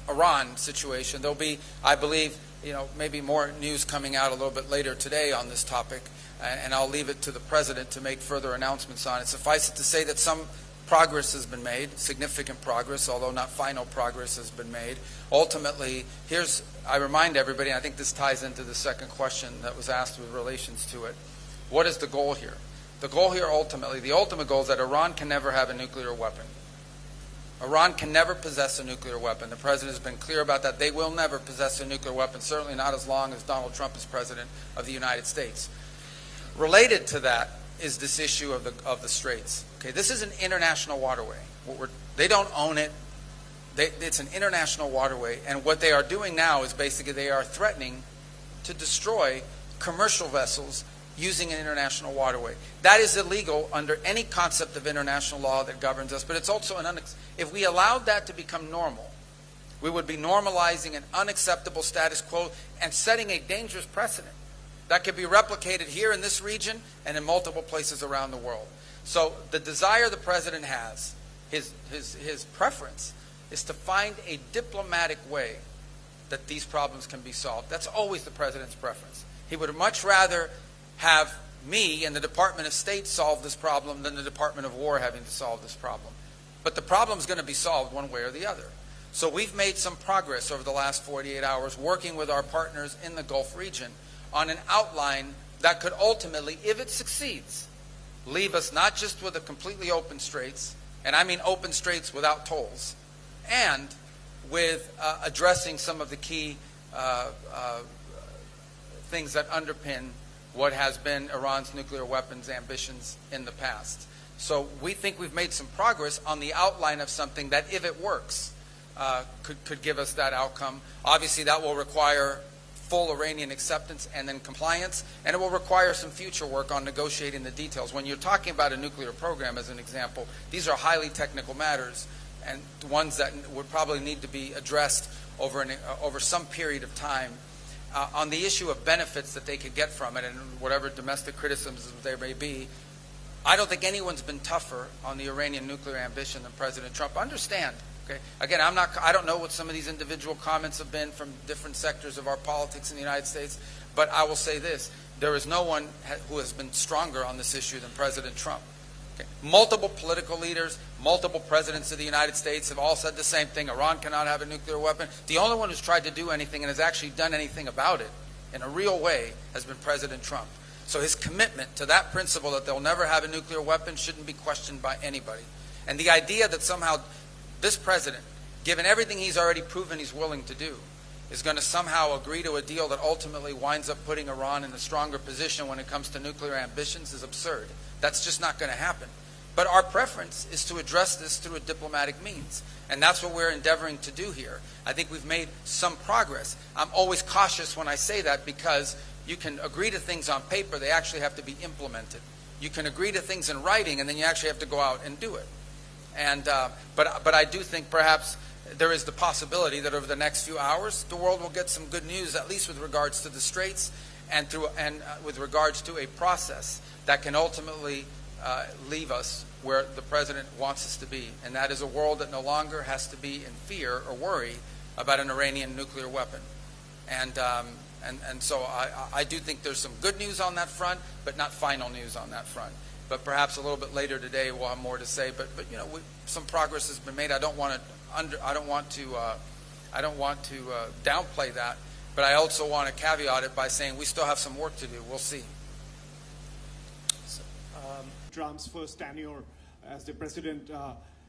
Iran situation. There'll be, I believe, maybe more news coming out a little bit later today on this topic, and I'll leave it to the President to make further announcements on it. Suffice it to say that some progress has been made, significant progress, although not final progress has been made. Ultimately, I remind everybody, and I think this ties into the second question that was asked with relations to it, what is the goal here? The goal here ultimately, the ultimate goal is that Iran can never have a nuclear weapon. Iran can never possess a nuclear weapon. The President has been clear about that. They will never possess a nuclear weapon, certainly not as long as Donald Trump is President of the United States. Related to that is this issue of the Straits. Okay, this is an international waterway. They don't own it. It's an international waterway, and what they are doing now is basically they are threatening to destroy commercial vessels using an international waterway. That is illegal under any concept of international law that governs us, but it's also if we allowed that to become normal, we would be normalizing an unacceptable status quo and setting a dangerous precedent that could be replicated here in this region and in multiple places around the world. So the desire the President has, his preference, is to find a diplomatic way that these problems can be solved. That's always the President's preference. He would much rather have me and the Department of State solve this problem than the Department of War having to solve this problem. But the problem is going to be solved one way or the other. So we've made some progress over the last 48 hours working with our partners in the Gulf region on an outline that could ultimately, if it succeeds, leave us not just with a completely open straits, and I mean open straits without tolls, and with addressing some of the key things that underpin what has been Iran's nuclear weapons ambitions in the past. So we think we've made some progress on the outline of something that, if it works, could give us that outcome. Obviously, that will require full Iranian acceptance and then compliance, and it will require some future work on negotiating the details. When you're talking about a nuclear program, as an example, these are highly technical matters, and ones that would probably need to be addressed over some period of time. On the issue of benefits that they could get from it and whatever domestic criticisms there may be, I don't think anyone's been tougher on the Iranian nuclear ambition than President Trump. Understand, okay? Again, I don't know what some of these individual comments have been from different sectors of our politics in the United States, but I will say this, there is no one who has been stronger on this issue than President Trump. Okay. Multiple political leaders, multiple presidents of the United States have all said the same thing. Iran cannot have a nuclear weapon. The only one who's tried to do anything and has actually done anything about it in a real way has been President Trump. So his commitment to that principle that they'll never have a nuclear weapon shouldn't be questioned by anybody. And the idea that somehow this president, given everything he's already proven he's willing to do, is going to somehow agree to a deal that ultimately winds up putting Iran in a stronger position when it comes to nuclear ambitions is absurd. That's just not going to happen. But our preference is to address this through a diplomatic means. And that's what we're endeavoring to do here. I think we've made some progress. I'm always cautious when I say that because you can agree to things on paper, they actually have to be implemented. You can agree to things in writing, and then you actually have to go out and do it. And but I do think perhaps there is the possibility that over the next few hours, the world will get some good news, at least with regards to the Straits and with regards to a process that can ultimately leave us where the President wants us to be. And that is a world that no longer has to be in fear or worry about an Iranian nuclear weapon. And so I do think there's some good news on that front, but not final news on that front. But perhaps a little bit later today we'll have more to say. But you know, some progress has been made. I don't want to downplay that. But I also want to caveat it by saying we still have some work to do. We'll see. Trump's first tenure as the president,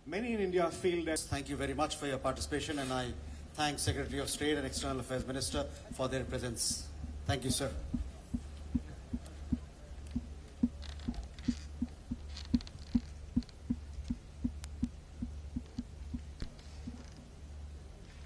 many in India feel that... Thank you very much for your participation, and I thank Secretary of State and External Affairs Minister for their presence. Thank you, sir.